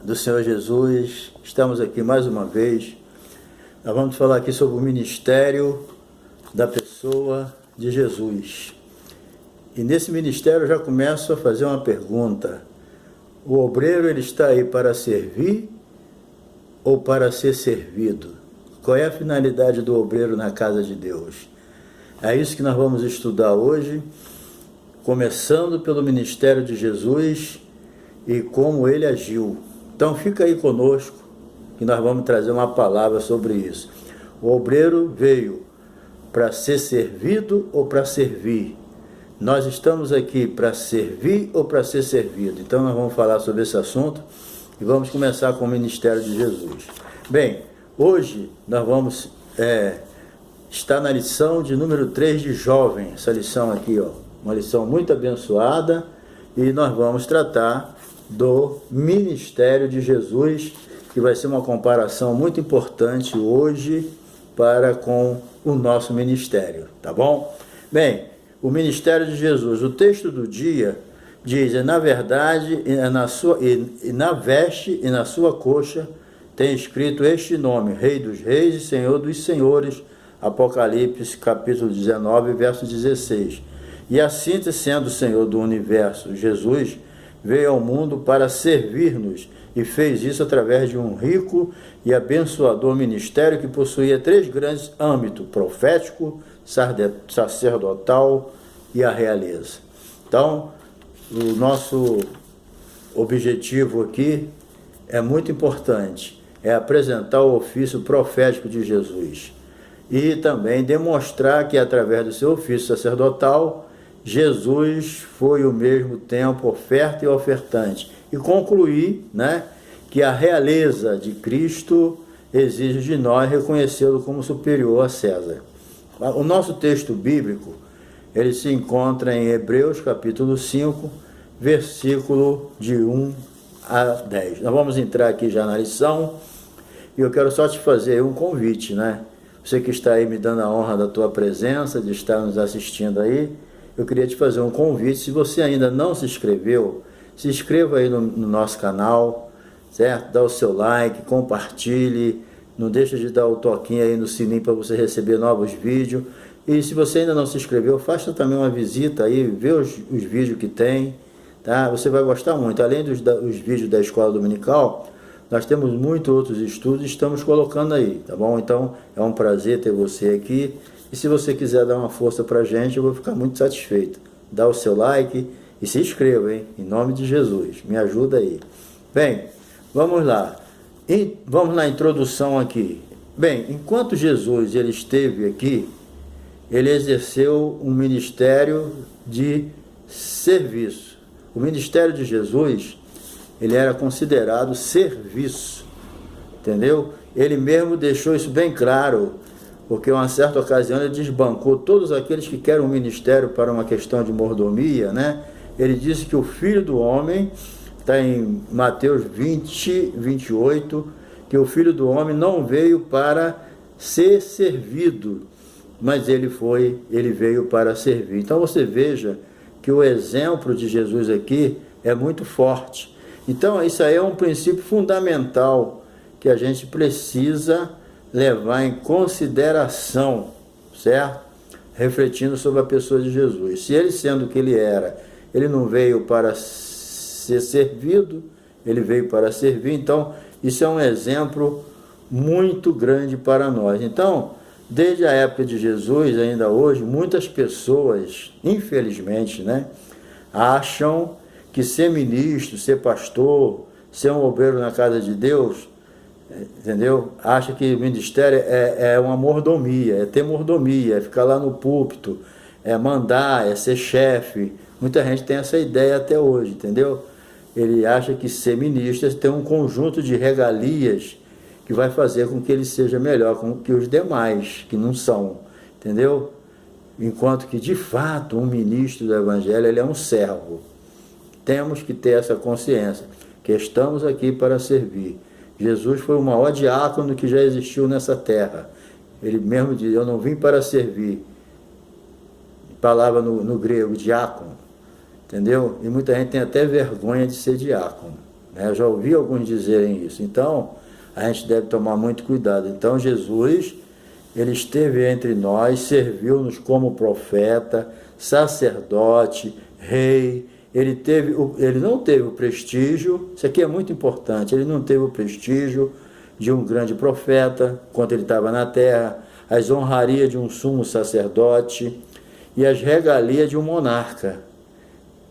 Do Senhor Jesus, estamos aqui mais uma vez. Nós vamos falar aqui sobre o ministério da pessoa de Jesus. E nesse ministério eu já começo a fazer uma pergunta: o obreiro, ele está aí para servir ou para ser servido? Qual é a finalidade do obreiro na casa de Deus? É isso que nós vamos estudar hoje, começando pelo ministério de Jesus e como ele agiu. Então fica aí conosco que nós vamos trazer uma palavra sobre isso. O obreiro veio para ser servido ou para servir? Nós estamos aqui para servir ou para ser servido? Então nós vamos falar sobre esse assunto e vamos começar com o ministério de Jesus. Bem, hoje nós vamos estar na lição de número 3 de jovem. Essa lição aqui, uma lição muito abençoada, e nós vamos tratar do ministério de Jesus, que vai ser uma comparação muito importante hoje para com o nosso ministério, tá bom? Bem, o ministério de Jesus, o texto do dia diz: na verdade, na veste e na sua coxa tem escrito este nome: Rei dos Reis e Senhor dos Senhores. Apocalipse capítulo 19, verso 16. E assim, sendo o Senhor do universo, Jesus veio ao mundo para servir-nos, e fez isso através de um rico e abençoador ministério que possuía 3 grandes âmbitos: profético, sacerdotal e a realeza. Então, o nosso objetivo aqui é muito importante, é apresentar o ofício profético de Jesus e também demonstrar que, através do seu ofício sacerdotal, Jesus foi ao mesmo tempo oferta e ofertante, e concluir, que a realeza de Cristo exige de nós reconhecê-lo como superior a César. O nosso texto bíblico, ele se encontra em Hebreus capítulo 5, versículo de 1 a 10. Nós vamos entrar aqui já na lição, e eu quero só te fazer um convite, Você que está aí me dando a honra da tua presença, de estar nos assistindo aí, eu queria te fazer um convite. Se você ainda não se inscreveu, se inscreva aí no nosso canal, certo? Dá o seu like, compartilhe, não deixa de dar o toquinho aí no sininho para você receber novos vídeos. E se você ainda não se inscreveu, faça também uma visita aí, vê os vídeos que tem, tá? Você vai gostar muito. Além dos vídeos da Escola Dominical, nós temos muitos outros estudos e estamos colocando aí, tá bom? Então, é um prazer ter você aqui. E se você quiser dar uma força pra gente, eu vou ficar muito satisfeito. Dá o seu like e se inscreva, hein? Em nome de Jesus. Me ajuda aí. Bem, vamos lá. Vamos na introdução aqui. Bem, enquanto Jesus ele esteve aqui, ele exerceu um ministério de serviço. O ministério de Jesus, ele era considerado serviço, entendeu? Ele mesmo deixou isso bem claro, porque em uma certa ocasião ele desbancou todos aqueles que querem um ministério para uma questão de mordomia, Ele disse que o Filho do Homem, está em Mateus 20, 28, que o Filho do Homem não veio para ser servido, mas ele veio para servir. Então você veja que o exemplo de Jesus aqui é muito forte. Então isso aí é um princípio fundamental que a gente precisa levar em consideração, certo? Refletindo sobre a pessoa de Jesus. Se ele, sendo o que ele era, ele não veio para ser servido, ele veio para servir. Então isso é um exemplo muito grande para nós. Então, desde a época de Jesus, ainda hoje, muitas pessoas, infelizmente, acham que ser ministro, ser pastor, ser um obreiro na casa de Deus, entendeu? Acha que o ministério é uma mordomia, é ter mordomia, é ficar lá no púlpito, é mandar, é ser chefe. Muita gente tem essa ideia até hoje, entendeu? Ele acha que ser ministro é ter um conjunto de regalias que vai fazer com que ele seja melhor que os demais, que não são, entendeu? Enquanto que, de fato, um ministro do Evangelho, ele é um servo. Temos que ter essa consciência, que estamos aqui para servir. Jesus foi o maior diácono que já existiu nessa terra. Ele mesmo diz: eu não vim para servir. Palavra no grego, diácono. Entendeu? E muita gente tem até vergonha de ser diácono. né? Eu já ouvi alguns dizerem isso. Então, a gente deve tomar muito cuidado. Então, Jesus, ele esteve entre nós, serviu-nos como profeta, sacerdote, rei. Ele não teve o prestígio, isso aqui é muito importante, ele não teve o prestígio de um grande profeta, quando ele estava na terra, as honrarias de um sumo sacerdote e as regalias de um monarca.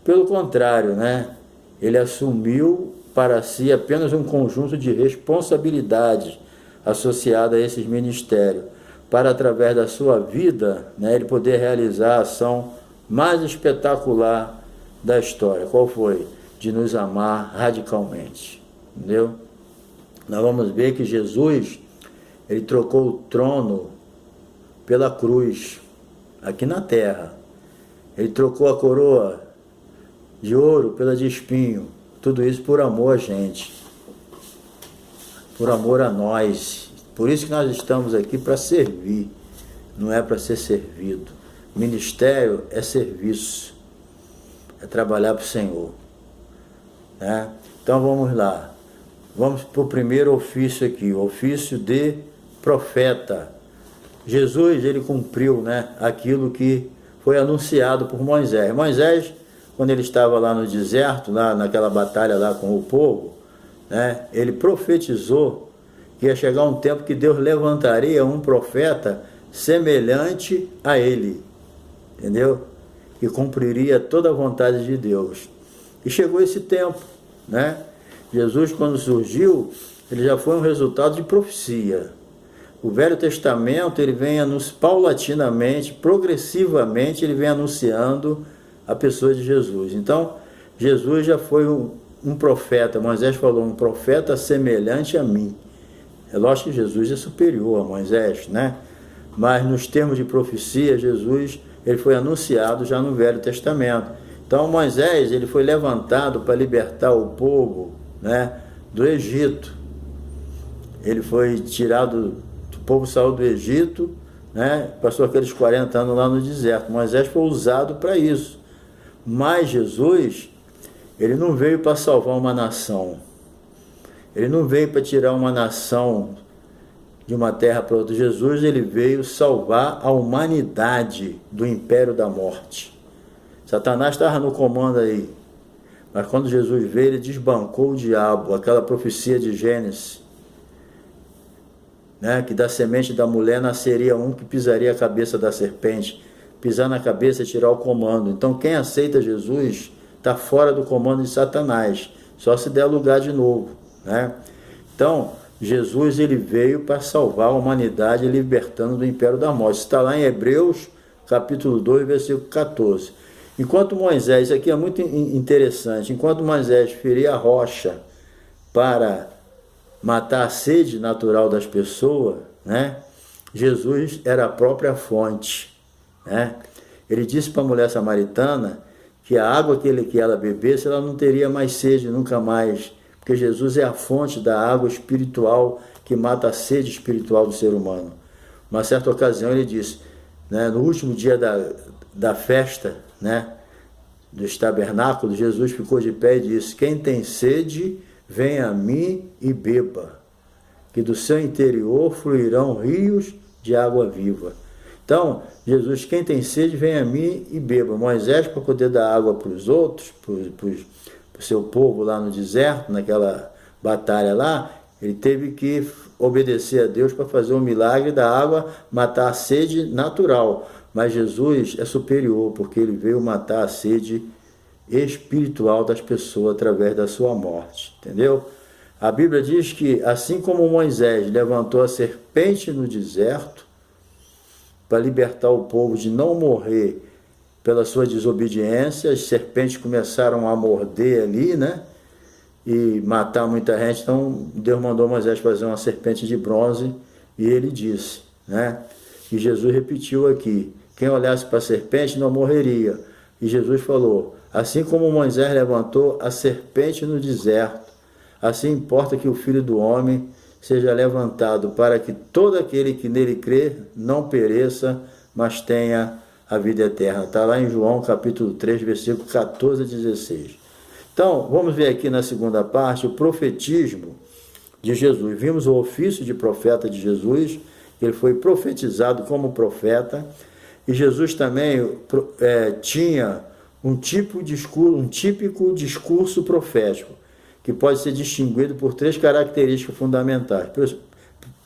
Pelo contrário, né? Ele assumiu para si apenas um conjunto de responsabilidades associadas a esses ministérios, para através da sua vida, né, ele poder realizar a ação mais espetacular da história. Qual foi? De nos amar radicalmente. Entendeu? Nós vamos ver que Jesus, ele trocou o trono pela cruz, aqui na terra. Ele trocou a coroa de ouro pela de espinho. Tudo isso por amor a gente. Por amor a nós. Por isso que nós estamos aqui, para servir. Não é para ser servido. Ministério é serviço. É trabalhar para o Senhor. Né? Então vamos lá. Vamos para o primeiro ofício aqui. O ofício de profeta. Jesus, ele cumpriu, né, aquilo que foi anunciado por Moisés. Moisés, quando ele estava lá no deserto, lá naquela batalha lá com o povo, né, ele profetizou que ia chegar um tempo que Deus levantaria um profeta semelhante a ele, entendeu? Que cumpriria toda a vontade de Deus. E chegou esse tempo, né? Jesus, quando surgiu, ele já foi um resultado de profecia. O Velho Testamento, ele vem paulatinamente, progressivamente, ele vem anunciando a pessoa de Jesus. Então, Jesus já foi um profeta. Moisés falou, um profeta semelhante a mim. É lógico que Jesus é superior a Moisés, né? Mas nos termos de profecia, Jesus, ele foi anunciado já no Velho Testamento. Então, Moisés, ele foi levantado para libertar o povo, né, do Egito. Ele foi tirado, o povo saiu do Egito, né, passou aqueles 40 anos lá no deserto. Moisés foi usado para isso. Mas Jesus, ele não veio para salvar uma nação. Ele não veio para tirar uma nação de uma terra para outra. Jesus, ele veio salvar a humanidade do império da morte. Satanás estava no comando aí. Mas quando Jesus veio, ele desbancou o diabo, aquela profecia de Gênesis, né, que da semente da mulher nasceria um que pisaria a cabeça da serpente. Pisar na cabeça e tirar o comando. Então quem aceita Jesus está fora do comando de Satanás, só se der lugar de novo, né? Então Jesus, ele veio para salvar a humanidade, libertando do império da morte. Isso está lá em Hebreus capítulo 2, versículo 14. Enquanto Moisés, isso aqui é muito interessante, enquanto Moisés feria a rocha para matar a sede natural das pessoas, né, Jesus era a própria fonte, né? Ele disse para a mulher samaritana que a água que ela bebesse, ela não teria mais sede nunca mais, porque Jesus é a fonte da água espiritual que mata a sede espiritual do ser humano. Uma certa ocasião ele disse, né, no último dia da festa, né, dos tabernáculos, Jesus ficou de pé e disse, quem tem sede, venha a mim e beba, que do seu interior fluirão rios de água viva. Então, Jesus, quem tem sede, venha a mim e beba. Moisés, para poder dar água para os outros, para o seu povo lá no deserto, naquela batalha lá, ele teve que obedecer a Deus para fazer um milagre da água, matar a sede natural. Mas Jesus é superior, porque ele veio matar a sede espiritual das pessoas através da sua morte, entendeu? A Bíblia diz que, assim como Moisés levantou a serpente no deserto, para libertar o povo de não morrer pela sua desobediência, as serpentes começaram a morder ali, né? E matar muita gente. Então Deus mandou Moisés fazer uma serpente de bronze e ele disse, né? E Jesus repetiu aqui, quem olhasse para a serpente não morreria. E Jesus falou, assim como Moisés levantou a serpente no deserto, assim importa que o Filho do Homem seja levantado, para que todo aquele que nele crê não pereça, mas tenha a vida eterna. Está lá em João capítulo 3, versículo 14 a 16. Então, vamos ver aqui na segunda parte o profetismo de Jesus. Vimos o ofício de profeta de Jesus, ele foi profetizado como profeta, e Jesus também tinha um típico discurso profético, que pode ser distinguido por 3 características fundamentais.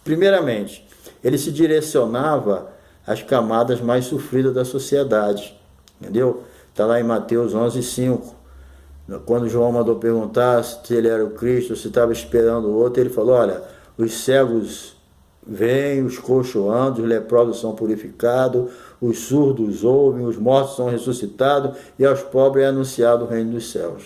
Primeiramente, ele se direcionava às camadas mais sofridas da sociedade, entendeu? Está lá em Mateus 11:5. Quando João mandou perguntar se ele era o Cristo, se estava esperando o outro, ele falou, olha, os cegos veem, os coxos andam, os leprosos são purificados, os surdos ouvem, os mortos são ressuscitados, e aos pobres é anunciado o reino dos céus.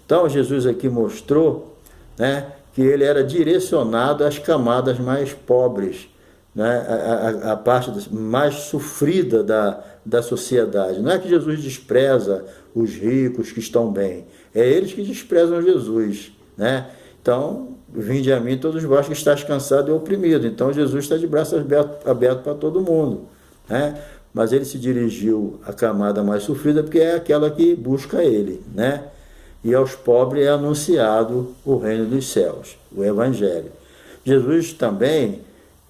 Então Jesus aqui mostrou, né, que ele era direcionado às camadas mais pobres, né, a parte mais sofrida da sociedade. Não é que Jesus despreza os ricos que estão bem, é eles que desprezam Jesus, né? Então, vinde a mim todos vós que estáis cansados e oprimidos. Então Jesus está de braços abertos para todo mundo, né? Mas ele se dirigiu à camada mais sofrida porque é aquela que busca ele, né? E aos pobres é anunciado o reino dos céus, o evangelho. Jesus também,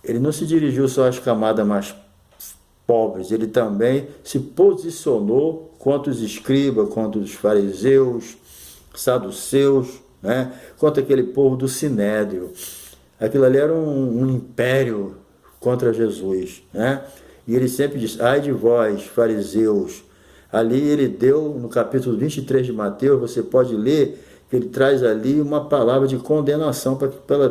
ele não se dirigiu só às camadas mais pobres, ele também se posicionou contra os escribas, contra os fariseus, saduceus, né? Contra aquele povo do Sinédrio. Aquilo ali era um império contra Jesus, né? E ele sempre diz, ai de vós, fariseus. Ali ele deu, no capítulo 23 de Mateus, você pode ler, que ele traz ali uma palavra de condenação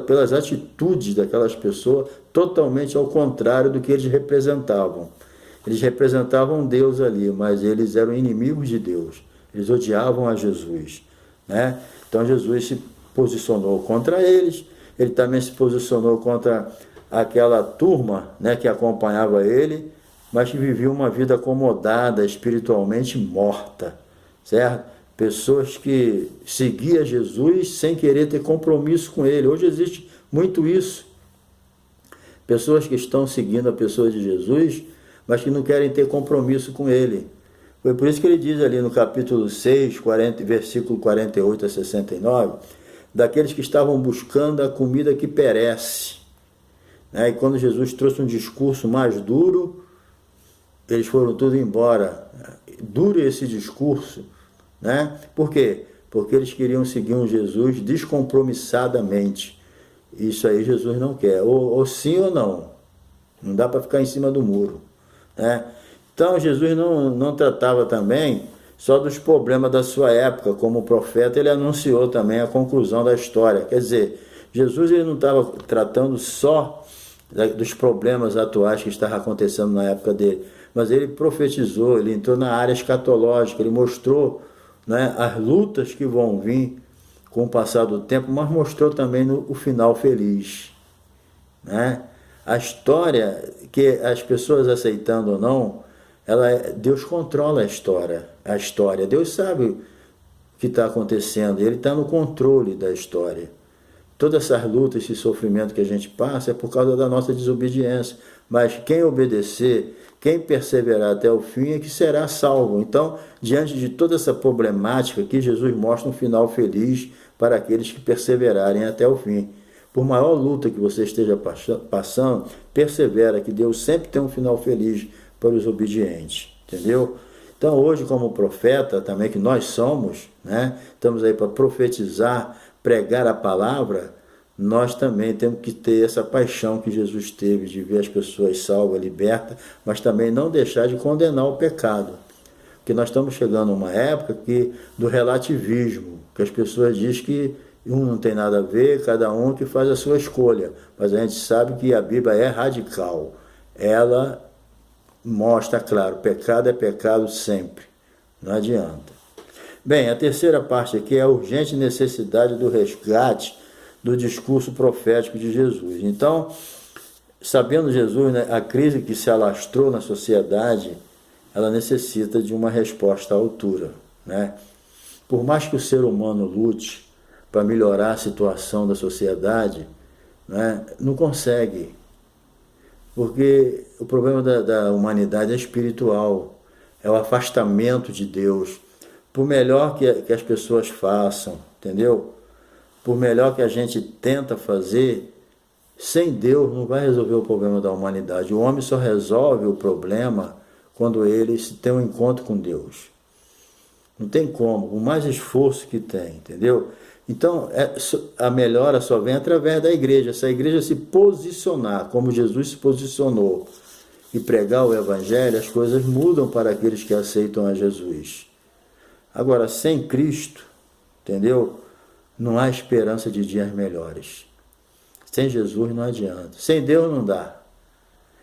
pelas atitudes daquelas pessoas, totalmente ao contrário do que eles representavam. Eles representavam Deus ali, mas eles eram inimigos de Deus. Eles odiavam a Jesus, né? Então Jesus se posicionou contra eles, ele também se posicionou contra aquela turma, né, que acompanhava ele, mas que vivia uma vida acomodada, espiritualmente morta, certo? Pessoas que seguiam Jesus sem querer ter compromisso com ele. Hoje existe muito isso. Pessoas que estão seguindo a pessoa de Jesus, mas que não querem ter compromisso com ele. Foi por isso que ele diz ali no capítulo 6, versículo 48 a 69, daqueles que estavam buscando a comida que perece, né? E quando Jesus trouxe um discurso mais duro, eles foram tudo embora. Duro esse discurso, né? Por quê? Porque eles queriam seguir um Jesus descompromissadamente. Isso aí Jesus não quer, ou sim ou não. Não dá para ficar em cima do muro, né? Então Jesus não tratava também só dos problemas da sua época. Como profeta, ele anunciou também a conclusão da história. Quer dizer, Jesus ele não estava tratando só dos problemas atuais que estavam acontecendo na época dele, mas ele profetizou, ele entrou na área escatológica, ele mostrou, né, as lutas que vão vir com o passar do tempo, mas mostrou também o final feliz, né? A história, que as pessoas aceitando ou não, Deus controla a história. Deus sabe o que está acontecendo, ele está no controle da história. Todas essas lutas, esse sofrimento que a gente passa é por causa da nossa desobediência. Mas quem obedecer, quem perseverar até o fim é que será salvo. Então, diante de toda essa problemática aqui, Jesus mostra um final feliz para aqueles que perseverarem até o fim. Por maior luta que você esteja passando, persevera, que Deus sempre tem um final feliz para os obedientes, entendeu? Então hoje, como profeta também, que nós somos, né, estamos aí para profetizar, pregar a palavra, nós também temos que ter essa paixão que Jesus teve de ver as pessoas salvas, libertas, mas também não deixar de condenar o pecado. Porque nós estamos chegando a uma época do relativismo, que as pessoas dizem que um não tem nada a ver, cada um que faz a sua escolha. Mas a gente sabe que a Bíblia é radical. Ela mostra, claro, pecado é pecado sempre. Não adianta. Bem, a terceira parte aqui é a urgente necessidade do resgate do discurso profético de Jesus. Então, sabendo Jesus, né, a crise que se alastrou na sociedade, ela necessita de uma resposta à altura, né? Por mais que o ser humano lute para melhorar a situação da sociedade, né, não consegue. Porque o problema da humanidade é espiritual, é o afastamento de Deus. por melhor que as pessoas façam, entendeu? Por melhor que a gente tenta fazer, sem Deus não vai resolver o problema da humanidade. O homem só resolve o problema quando ele tem um encontro com Deus. Não tem como, o mais esforço que tem, entendeu? Então, a melhora só vem através da igreja. Se a igreja se posicionar como Jesus se posicionou e pregar o evangelho, as coisas mudam para aqueles que aceitam a Jesus. Agora, sem Cristo, entendeu? Não há esperança de dias melhores. Sem Jesus não adianta. Sem Deus não dá.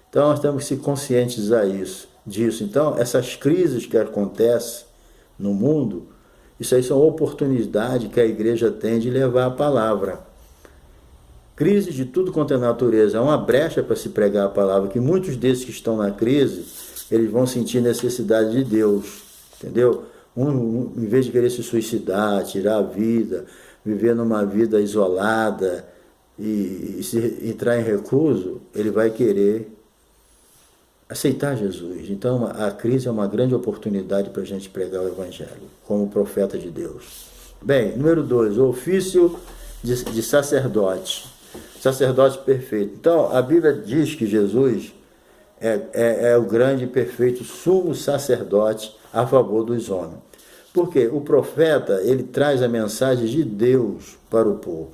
Então, nós temos que se conscientizar disso. Então, essas crises que acontecem no mundo, isso aí são oportunidades que a igreja tem de levar a palavra. Crise de tudo quanto é natureza, é uma brecha para se pregar a palavra, que muitos desses que estão na crise, eles vão sentir necessidade de Deus, entendeu? Em vez de querer se suicidar, tirar a vida, viver numa vida isolada e se entrar em recluso, ele vai querer aceitar Jesus. Então a crise é uma grande oportunidade para a gente pregar o evangelho, como profeta de Deus. Bem, número 2, o ofício de sacerdote. Sacerdote perfeito. Então, a Bíblia diz que Jesus é o grande e perfeito sumo sacerdote a favor dos homens. Porque o profeta, ele traz a mensagem de Deus para o povo.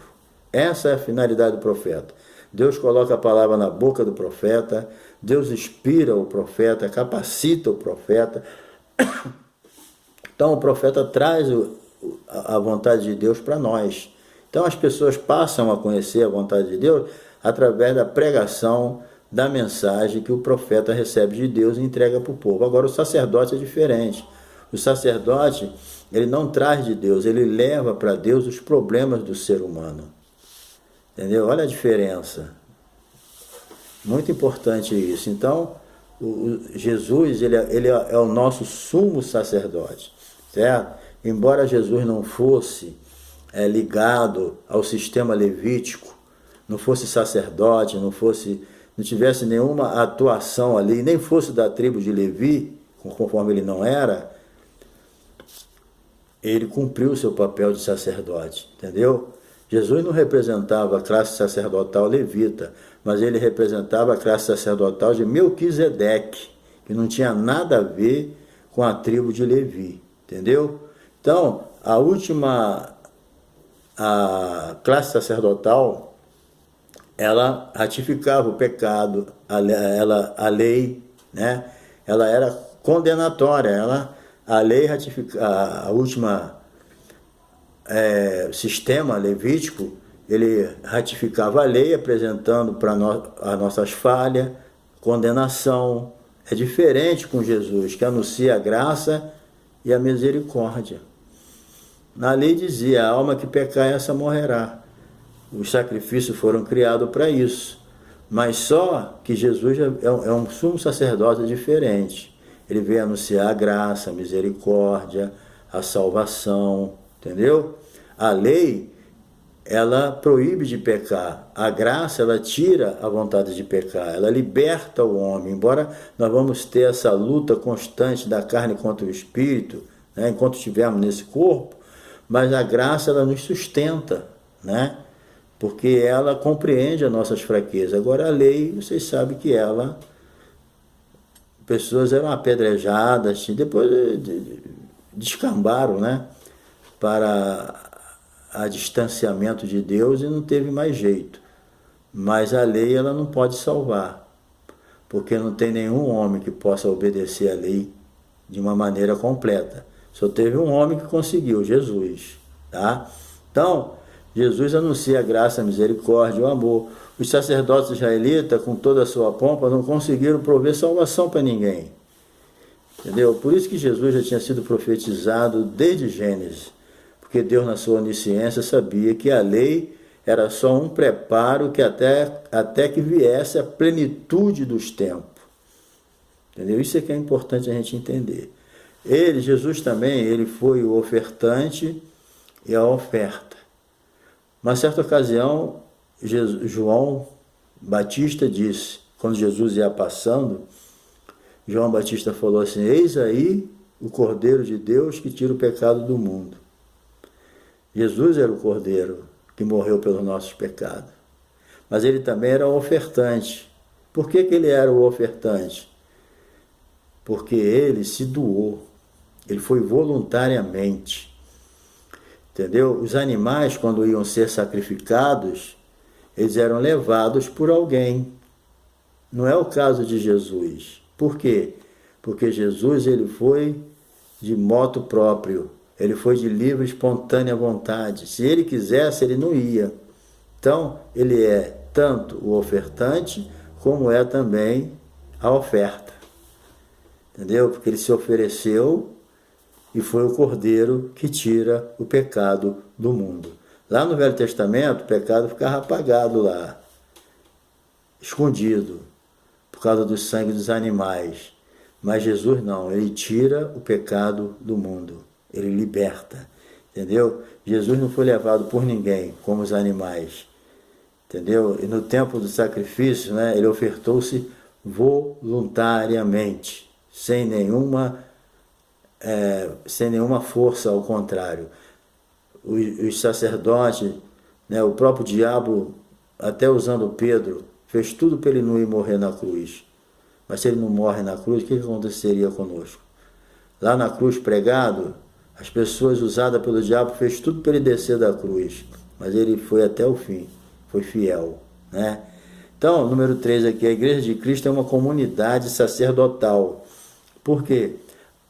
Essa é a finalidade do profeta. Deus coloca a palavra na boca do profeta, Deus inspira o profeta, capacita o profeta. Então o profeta traz a vontade de Deus para nós. Então as pessoas passam a conhecer a vontade de Deus através da pregação da mensagem que o profeta recebe de Deus e entrega para o povo. Agora o sacerdote é diferente. O sacerdote, ele não traz de Deus, ele leva para Deus os problemas do ser humano. Entendeu? Olha a diferença. Muito importante isso. Então, Jesus, ele é o nosso sumo sacerdote, certo? Embora Jesus não fosse ligado ao sistema levítico, não fosse sacerdote, não tivesse nenhuma atuação ali, nem fosse da tribo de Levi, conforme ele não era, ele cumpriu o seu papel de sacerdote, entendeu? Jesus não representava a classe sacerdotal levita, mas ele representava a classe sacerdotal de Melquisedeque, que não tinha nada a ver com a tribo de Levi, entendeu? Então, a classe sacerdotal, ela ratificava o pecado, a lei, né? Ela era condenatória, a lei ratificava, a última sistema levítico, ele ratificava a lei, apresentando para as nossas falhas, condenação. É diferente com Jesus, que anuncia a graça e a misericórdia. Na lei dizia, a alma que pecar, essa morrerá. Os sacrifícios foram criados para isso. Mas só que Jesus é um sumo sacerdote diferente. Ele veio anunciar a graça, a misericórdia, a salvação, entendeu? A lei, ela proíbe de pecar. A graça, ela tira a vontade de pecar. Ela liberta o homem. Embora nós vamos ter essa luta constante da carne contra o espírito, né, enquanto estivermos nesse corpo, mas a graça, ela nos sustenta, né? Porque ela compreende as nossas fraquezas. Agora a lei, vocês sabem que pessoas eram apedrejadas, depois descambaram, né, para a distanciamento de Deus e não teve mais jeito. Mas a lei, ela não pode salvar, porque não tem nenhum homem que possa obedecer a lei de uma maneira completa. Só teve um homem que conseguiu, Jesus, tá? Então, Jesus anuncia a graça, a misericórdia, o amor. Os sacerdotes israelitas, com toda a sua pompa, não conseguiram prover salvação para ninguém. Entendeu? Por isso que Jesus já tinha sido profetizado desde Gênesis. Porque Deus, na sua onisciência, sabia que a lei era só um preparo que até que viesse a plenitude dos tempos. Entendeu? Isso é que é importante a gente entender. Jesus também, ele foi o ofertante e a oferta. Uma certa ocasião, João Batista disse, quando Jesus ia passando, João Batista falou assim, eis aí o Cordeiro de Deus que tira o pecado do mundo. Jesus era o Cordeiro que morreu pelos nossos pecados. Mas ele também era o ofertante. Por que ele era o ofertante? Porque ele se doou. Ele foi voluntariamente. Entendeu? Os animais, quando iam ser sacrificados, eles eram levados por alguém. Não é o caso de Jesus. Por quê? Porque Jesus ele foi de moto próprio. Ele foi de livre e espontânea vontade. Se ele quisesse, ele não ia. Então, ele é tanto o ofertante, como é também a oferta. Entendeu? Porque ele se ofereceu e foi o Cordeiro que tira o pecado do mundo. Lá no Velho Testamento, o pecado ficava apagado lá, escondido, por causa do sangue dos animais. Mas Jesus não, ele tira o pecado do mundo, ele liberta, entendeu? Jesus não foi levado por ninguém, como os animais, entendeu? E no tempo do sacrifício, né, ele ofertou-se voluntariamente, sem nenhuma força, ao contrário. Os sacerdotes, né, o próprio diabo, até usando Pedro, fez tudo para ele não ir morrer na cruz. Mas se ele não morre na cruz, o que aconteceria conosco? Lá na cruz pregado, as pessoas usadas pelo diabo fez tudo para ele descer da cruz. Mas ele foi até o fim, foi fiel, né? Então, número 3 aqui, a Igreja de Cristo é uma comunidade sacerdotal. Por quê?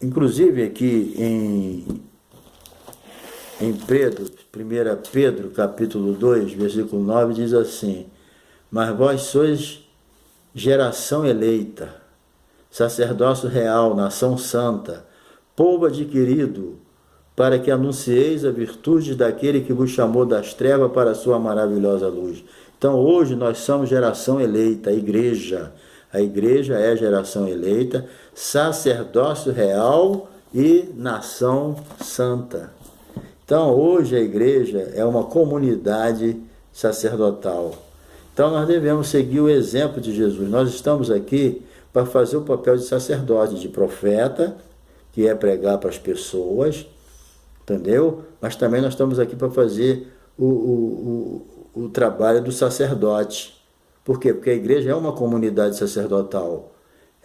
Inclusive aqui em 1 Pedro, capítulo 2, versículo 9, diz assim: mas vós sois geração eleita, sacerdócio real, nação santa, povo adquirido, para que anuncieis a virtude daquele que vos chamou das trevas para a sua maravilhosa luz. Então hoje nós somos geração eleita, a igreja. A igreja é geração eleita, sacerdócio real e nação santa. Então hoje a igreja é uma comunidade sacerdotal. Então nós devemos seguir o exemplo de Jesus. Nós estamos aqui para fazer o papel de sacerdote, de profeta, que é pregar para as pessoas, entendeu? Mas também nós estamos aqui para fazer o trabalho do sacerdote. Por quê? Porque a igreja é uma comunidade sacerdotal.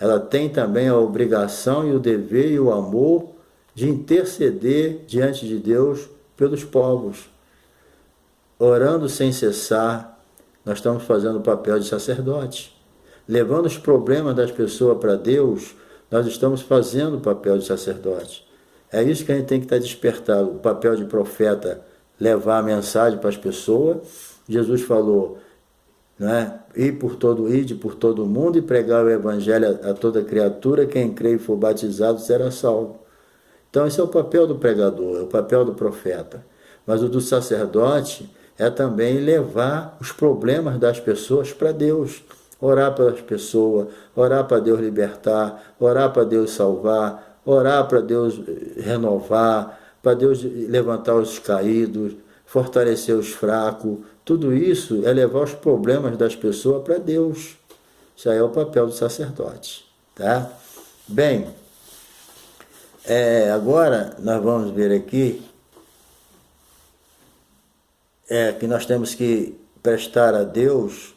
Ela tem também a obrigação e o dever e o amor de interceder diante de Deus pelos povos. Orando sem cessar, nós estamos fazendo o papel de sacerdote. Levando os problemas das pessoas para Deus, nós estamos fazendo o papel de sacerdote. É isso que a gente tem que estar despertado. O papel de profeta, levar a mensagem para as pessoas. Jesus falou, né? Ide por todo mundo e pregar o evangelho a toda criatura, quem crê e for batizado será salvo. Então esse é o papel do pregador, é o papel do profeta. Mas o do sacerdote é também levar os problemas das pessoas para Deus. Orar pelas pessoas, orar para Deus libertar, orar para Deus salvar, orar para Deus renovar, para Deus levantar os caídos, fortalecer os fracos. Tudo isso é levar os problemas das pessoas para Deus. Isso aí é o papel do sacerdote, tá? Bem, agora nós vamos ver aqui que nós temos que prestar a Deus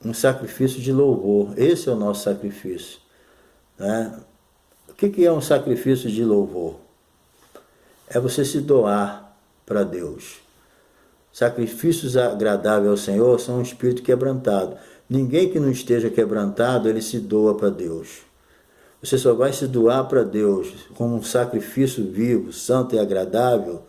um sacrifício de louvor. Esse é o nosso sacrifício, né? O que é um sacrifício de louvor? É você se doar para Deus. Sacrifícios agradáveis ao Senhor são um espírito quebrantado. Ninguém que não esteja quebrantado, ele se doa para Deus. Você só vai se doar para Deus como um sacrifício vivo, santo e agradável,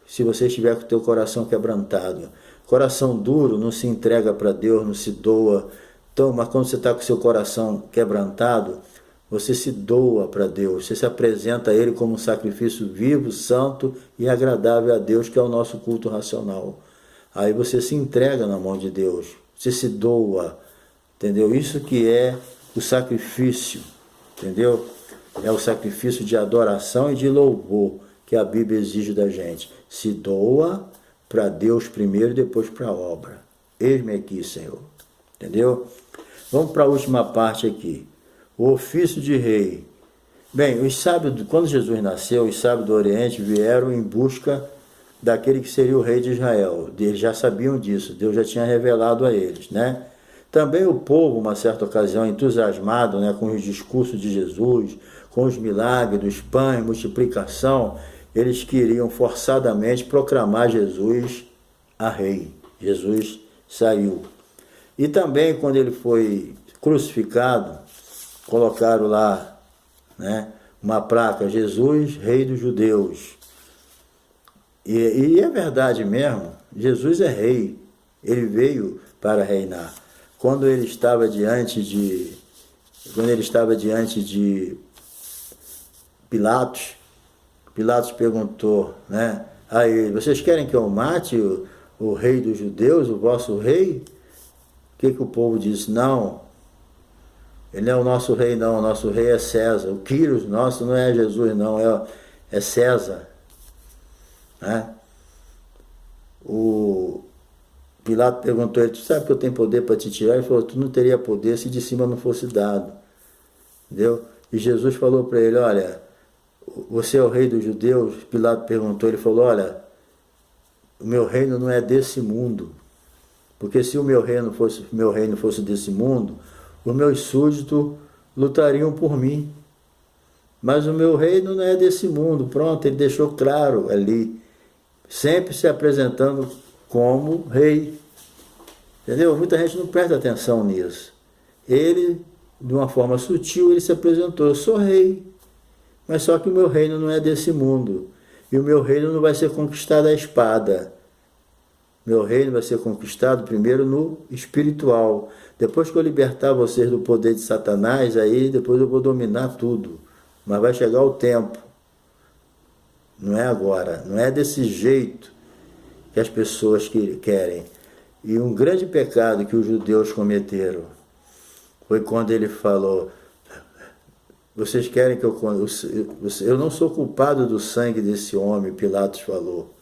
se você estiver com o teu coração quebrantado. Coração duro não se entrega para Deus, não se doa. Então, mas quando você está com o seu coração quebrantado, você se doa para Deus, você se apresenta a Ele como um sacrifício vivo, santo e agradável a Deus, que é o nosso culto racional. Aí você se entrega na mão de Deus, você se doa, entendeu? Isso que é o sacrifício, entendeu? É o sacrifício de adoração e de louvor que a Bíblia exige da gente. Se doa para Deus primeiro e depois para a obra. Eis-me aqui, Senhor. Entendeu? Vamos para a última parte aqui. O ofício de rei. Bem, os sábios, quando Jesus nasceu, os sábios do Oriente vieram em busca daquele que seria o rei de Israel. Eles já sabiam disso, Deus já tinha revelado a eles, né? Também o povo, uma certa ocasião, entusiasmado, né, com os discursos de Jesus, com os milagres dos pães, multiplicação, eles queriam forçadamente proclamar Jesus a rei. Jesus saiu. E também, quando ele foi crucificado, colocaram lá, né, uma placa: Jesus, rei dos judeus. E é verdade mesmo, Jesus é rei, ele veio para reinar. Quando ele estava diante de Pilatos, Pilatos perguntou, né, a ele: vocês querem que eu mate o rei dos judeus, o vosso rei? O que o povo disse? Não, ele não é o nosso rei não, o nosso rei é César. O Quírios nosso não é Jesus não, é César. Né? O Pilato perguntou a ele: tu sabe que eu tenho poder para te tirar? Ele falou: tu não teria poder se de cima não fosse dado. Entendeu? E Jesus falou para ele: olha, você é o rei dos judeus? Pilato perguntou, ele falou: olha, o meu reino não é desse mundo. Porque se o meu reino fosse desse mundo, os meus súditos lutariam por mim. Mas o meu reino não é desse mundo. Pronto, ele deixou claro ali, sempre se apresentando como rei. Entendeu? Muita gente não presta atenção nisso. Ele, de uma forma sutil, ele se apresentou: eu sou rei, mas só que o meu reino não é desse mundo. E o meu reino não vai ser conquistado à espada. Meu reino vai ser conquistado primeiro no espiritual. Depois que eu libertar vocês do poder de Satanás, aí depois eu vou dominar tudo. Mas vai chegar o tempo. Não é agora. Não é desse jeito que as pessoas querem. E um grande pecado que os judeus cometeram foi quando ele falou: vocês querem que eu não sou culpado do sangue desse homem. Pilatos falou.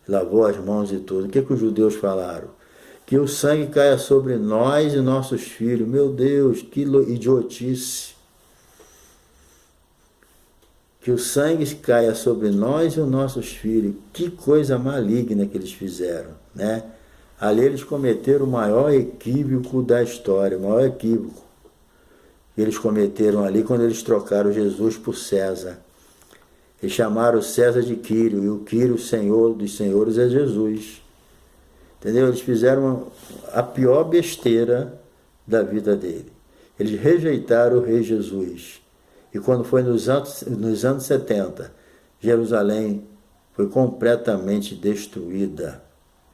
Lavou as mãos e tudo. O que os judeus falaram? Que o sangue caia sobre nós e nossos filhos. Meu Deus, que idiotice. Que o sangue caia sobre nós e os nossos filhos. Que coisa maligna que eles fizeram, né? Ali eles cometeram o maior equívoco da história, o maior equívoco que eles cometeram ali quando eles trocaram Jesus por César. Eles chamaram César de Quírio, e o Quírio, o Senhor dos Senhores, é Jesus. Entendeu? Eles fizeram a pior besteira da vida dele. Eles rejeitaram o rei Jesus. E quando foi nos anos 70, Jerusalém foi completamente destruída,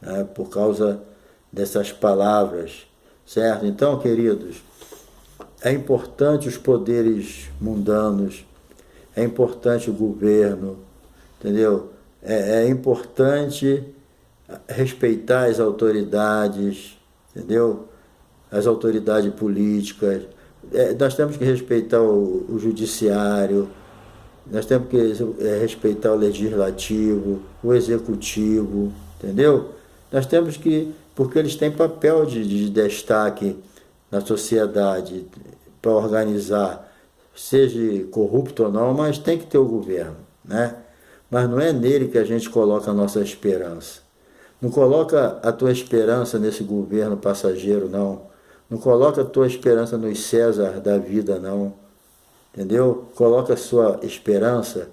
né, por causa dessas palavras, certo? Então, queridos, é importante os poderes mundanos, é importante o governo, entendeu? É importante respeitar as autoridades, entendeu? As autoridades políticas. Nós temos que respeitar o judiciário, nós temos que respeitar o legislativo, o executivo, entendeu? Nós temos que, porque eles têm papel de destaque na sociedade para organizar, seja corrupto ou não, mas tem que ter o governo, né? Mas não é nele que a gente coloca a nossa esperança. Não coloca a tua esperança nesse governo passageiro, não. Não coloca a tua esperança nos César da vida, não. Entendeu? Coloca a sua esperança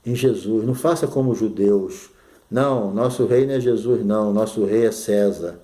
em Jesus. Não faça como os judeus. Não, nosso rei não é Jesus, não. Nosso rei é César.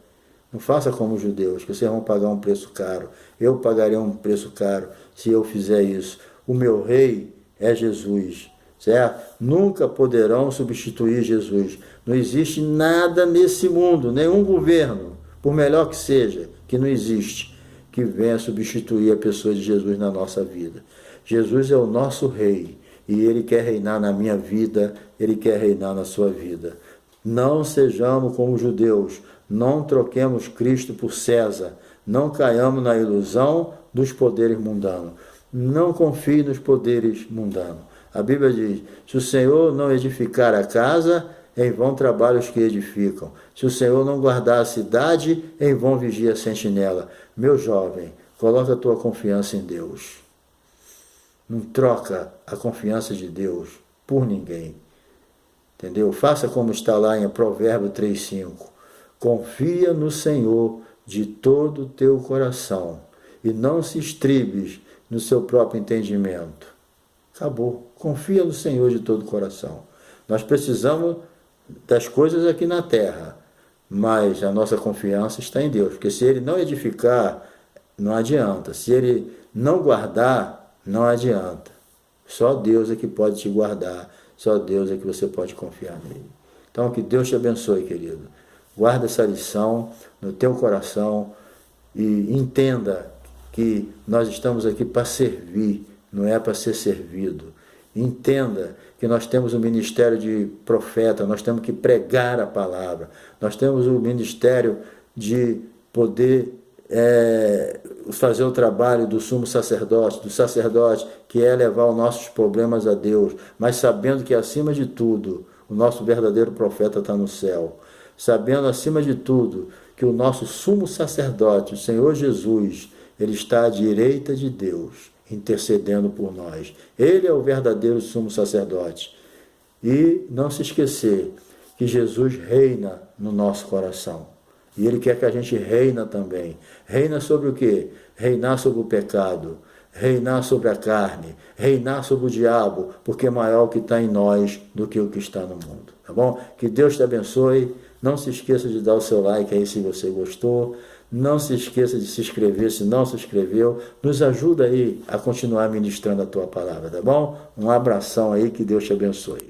Não faça como os judeus, que vocês vão pagar um preço caro. Eu pagaria um preço caro se eu fizer isso. O meu rei é Jesus, certo? Nunca poderão substituir Jesus. Não existe nada nesse mundo, nenhum governo, por melhor que seja, que não existe, que venha substituir a pessoa de Jesus na nossa vida. Jesus é o nosso rei e ele quer reinar na minha vida, ele quer reinar na sua vida. Não sejamos como os judeus, não troquemos Cristo por César, não caiamos na ilusão dos poderes mundanos. Não confie nos poderes mundanos. A Bíblia diz: se o Senhor não edificar a casa, em vão trabalham os que edificam. Se o Senhor não guardar a cidade, em vão vigia a sentinela. Meu jovem, coloca a tua confiança em Deus. Não troca a confiança de Deus por ninguém. Entendeu? Faça como está lá em Provérbio 3,5. Confia no Senhor de todo o teu coração e não se estribes no seu próprio entendimento. Acabou. Confia no Senhor de todo o coração. Nós precisamos das coisas aqui na terra, mas a nossa confiança está em Deus, porque se Ele não edificar, não adianta. Se Ele não guardar, não adianta. Só Deus é que pode te guardar, só Deus é que você pode confiar nele. Então, que Deus te abençoe, querido. Guarda essa lição no teu coração e entenda que nós estamos aqui para servir, não é para ser servido. Entenda que nós temos o ministério de profeta, nós temos que pregar a palavra, nós temos o ministério de poder fazer o trabalho do sumo sacerdote, do sacerdote, que é levar os nossos problemas a Deus, mas sabendo que acima de tudo, o nosso verdadeiro profeta está no céu. Sabendo acima de tudo que o nosso sumo sacerdote, o Senhor Jesus, Ele está à direita de Deus, intercedendo por nós. Ele é o verdadeiro sumo sacerdote. E não se esquecer que Jesus reina no nosso coração. E Ele quer que a gente reina também. Reina sobre o quê? Reinar sobre o pecado, reinar sobre a carne, reinar sobre o diabo, porque é maior o que está em nós do que o que está no mundo. Tá bom? Que Deus te abençoe. Não se esqueça de dar o seu like aí se você gostou. Não se esqueça de se inscrever se não se inscreveu. Nos ajuda aí a continuar ministrando a tua palavra, tá bom? Um abração aí, que Deus te abençoe.